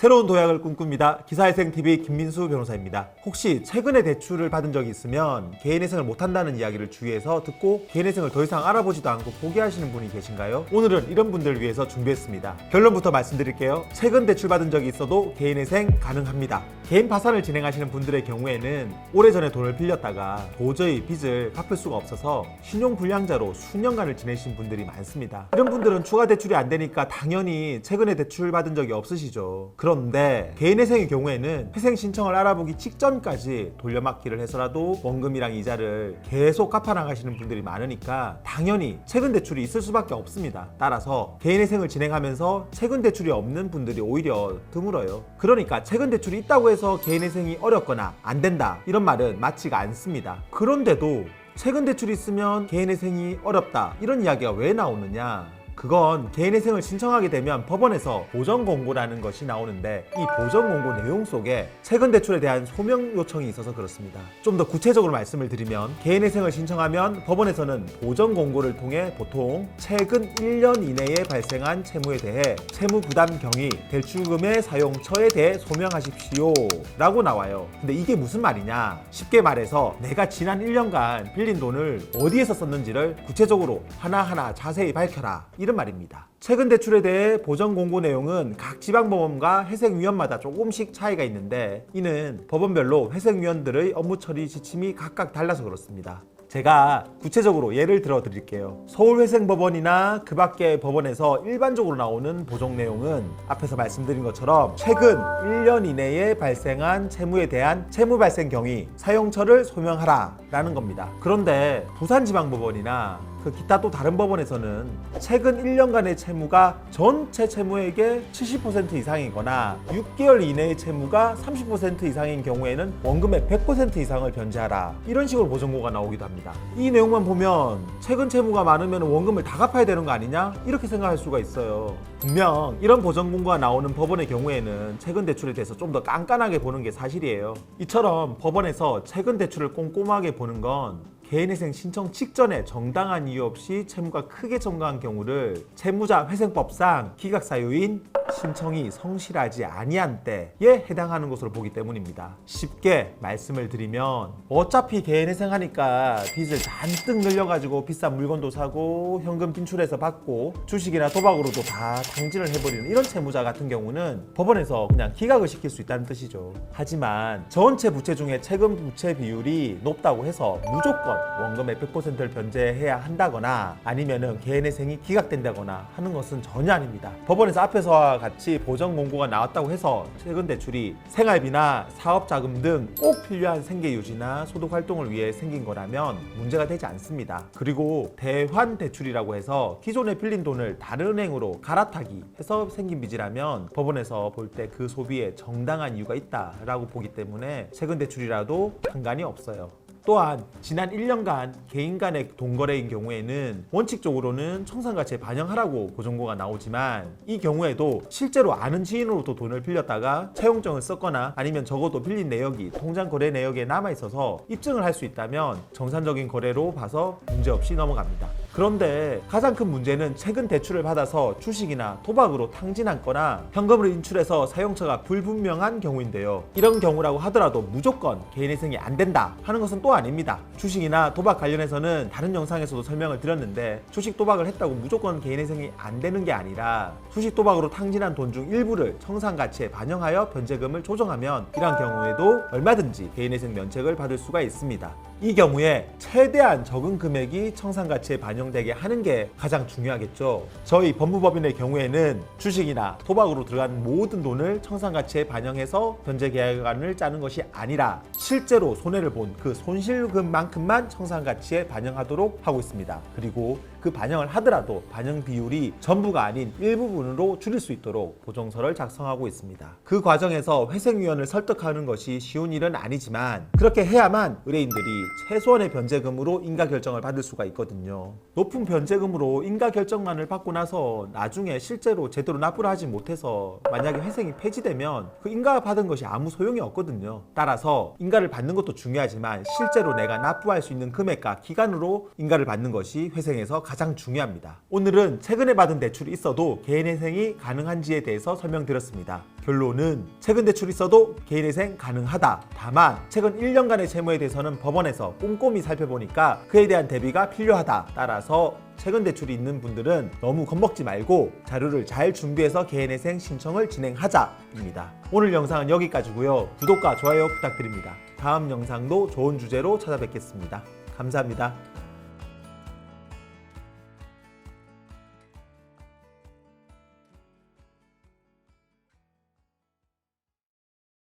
새로운 도약을 꿈꿉니다. 기사회생TV 김민수 변호사입니다. 혹시 최근에 대출을 받은 적이 있으면 개인회생을 못한다는 이야기를 주위에서 듣고 개인회생을 더 이상 알아보지도 않고 포기하시는 분이 계신가요? 오늘은 이런 분들을 위해서 준비했습니다. 결론부터 말씀드릴게요. 최근 대출 받은 적이 있어도 개인회생 가능합니다. 개인 파산을 진행하시는 분들의 경우에는 오래전에 돈을 빌렸다가 도저히 빚을 갚을 수가 없어서 신용불량자로 수년간을 지내신 분들이 많습니다. 이런 분들은 추가 대출이 안 되니까 당연히 최근에 대출 받은 적이 없으시죠. 그런데 개인회생의 경우에는 회생 신청을 알아보기 직전까지 돌려막기를 해서라도 원금이랑 이자를 계속 갚아나가시는 분들이 많으니까 당연히 최근 대출이 있을 수밖에 없습니다. 따라서 개인회생을 진행하면서 최근 대출이 없는 분들이 오히려 드물어요. 그러니까 최근 대출이 있다고 해서 개인회생이 어렵거나 안 된다 이런 말은 맞지가 않습니다. 그런데도 최근 대출이 있으면 개인회생이 어렵다 이런 이야기가 왜 나오느냐? 그건 개인회생을 신청하게 되면 법원에서 보전공고라는 것이 나오는데 이 보전공고 내용 속에 최근 대출에 대한 소명 요청이 있어서 그렇습니다. 좀 더 구체적으로 말씀을 드리면 개인회생을 신청하면 법원에서는 보전공고를 통해 보통 최근 1년 이내에 발생한 채무에 대해 채무부담 경위, 대출금의 사용처에 대해 소명하십시오 라고 나와요. 근데 이게 무슨 말이냐? 쉽게 말해서 내가 지난 1년간 빌린 돈을 어디에서 썼는지를 구체적으로 하나하나 자세히 밝혀라 이런 말입니다. 최근 대출에 대해 보전 공고 내용은 각 지방법원과 회생위원마다 조금씩 차이가 있는데 이는 법원별로 회생위원들의 업무 처리 지침이 각각 달라서 그렇습니다. 제가 구체적으로 예를 들어 드릴게요. 서울회생법원이나 그 밖의 법원에서 일반적으로 나오는 보정 내용은 앞에서 말씀드린 것처럼 최근 1년 이내에 발생한 채무에 대한 채무 발생 경위, 사용처를 소명하라 라는 겁니다. 그런데 부산지방법원이나 그 기타 또 다른 법원에서는 최근 1년간의 채무가 전체 채무액의 70% 이상이거나 6개월 이내의 채무가 30% 이상인 경우에는 원금의 100% 이상을 변제하라 이런 식으로 보전고가 나오기도 합니다. 이 내용만 보면 최근 채무가 많으면 원금을 다 갚아야 되는 거 아니냐? 이렇게 생각할 수가 있어요. 분명 이런 보전공고가 나오는 법원의 경우에는 최근 대출에 대해서 좀 더 깐깐하게 보는 게 사실이에요. 이처럼 법원에서 최근 대출을 꼼꼼하게 보는 건 개인회생 신청 직전에 정당한 이유 없이 채무가 크게 증가한 경우를 채무자 회생법상 기각사유인 신청이 성실하지 아니한 때에 해당하는 것으로 보기 때문입니다. 쉽게 말씀을 드리면 어차피 개인회생하니까 빚을 잔뜩 늘려가지고 비싼 물건도 사고 현금 빈출해서 받고 주식이나 도박으로도 다 탕진을 해버리는 이런 채무자 같은 경우는 법원에서 그냥 기각을 시킬 수 있다는 뜻이죠. 하지만 전체 부채 중에 최근 부채 비율이 높다고 해서 무조건 원금의 100%를 변제해야 한다거나 아니면은 개인회생이 기각된다거나 하는 것은 전혀 아닙니다. 법원에서 앞에서와 같이 보전 공고가 나왔다고 해서 최근 대출이 생활비나 사업자금 등 꼭 필요한 생계 유지나 소득 활동을 위해 생긴 거라면 문제가 되지 않습니다. 그리고 대환 대출이라고 해서 기존에 빌린 돈을 다른 은행으로 갈아타기 해서 생긴 빚이라면 법원에서 볼 때 그 소비에 정당한 이유가 있다라고 보기 때문에 최근 대출이라도 상관이 없어요. 또한 지난 1년간 개인 간의 돈거래인 경우에는 원칙적으로는 청산가치에 반영하라고 보전고가 나오지만 이 경우에도 실제로 아는 지인으로부터 돈을 빌렸다가 차용증을 썼거나 아니면 적어도 빌린 내역이 통장 거래 내역에 남아있어서 입증을 할 수 있다면 정상적인 거래로 봐서 문제없이 넘어갑니다. 그런데 가장 큰 문제는 최근 대출을 받아서 주식이나 도박으로 탕진한 거나 현금으로 인출해서 사용처가 불분명한 경우인데요. 이런 경우라고 하더라도 무조건 개인회생이 안 된다 하는 것은 또 아닙니다. 주식이나 도박 관련해서는 다른 영상에서도 설명을 드렸는데 주식 도박을 했다고 무조건 개인회생이 안 되는 게 아니라 주식 도박으로 탕진한 돈 중 일부를 청산가치에 반영하여 변제금을 조정하면 이러한 경우에도 얼마든지 개인회생 면책을 받을 수가 있습니다. 이 경우에 최대한 적은 금액이 청산가치에 반영되게 하는 게 가장 중요하겠죠. 저희 법무법인의 경우에는 주식이나 도박으로 들어간 모든 돈을 청산가치에 반영해서 변제계약안을 짜는 것이 아니라 실제로 손해를 본 그 손실금만큼만 청산가치에 반영하도록 하고 있습니다. 그리고 그 반영을 하더라도 반영 비율이 전부가 아닌 일부분으로 줄일 수 있도록 보정서를 작성하고 있습니다. 그 과정에서 회생위원을 설득하는 것이 쉬운 일은 아니지만 그렇게 해야만 의뢰인들이 최소한의 변제금으로 인가결정을 받을 수가 있거든요. 높은 변제금으로 인가결정만을 받고 나서 나중에 실제로 제대로 납부를 하지 못해서 만약에 회생이 폐지되면 그 인가받은 것이 아무 소용이 없거든요. 따라서 인가를 받는 것도 중요하지만 실제로 내가 납부할 수 있는 금액과 기간으로 인가를 받는 것이 회생에서 가장 중요합니다. 오늘은 최근에 받은 대출이 있어도 개인회생이 가능한지에 대해서 설명드렸습니다. 결론은 최근 대출이 있어도 개인회생 가능하다. 다만 최근 1년간의 채무에 대해서는 법원에서 꼼꼼히 살펴보니까 그에 대한 대비가 필요하다. 따라서 최근 대출이 있는 분들은 너무 겁먹지 말고 자료를 잘 준비해서 개인회생 신청을 진행하자입니다. 오늘 영상은 여기까지고요. 구독과 좋아요 부탁드립니다. 다음 영상도 좋은 주제로 찾아뵙겠습니다. 감사합니다.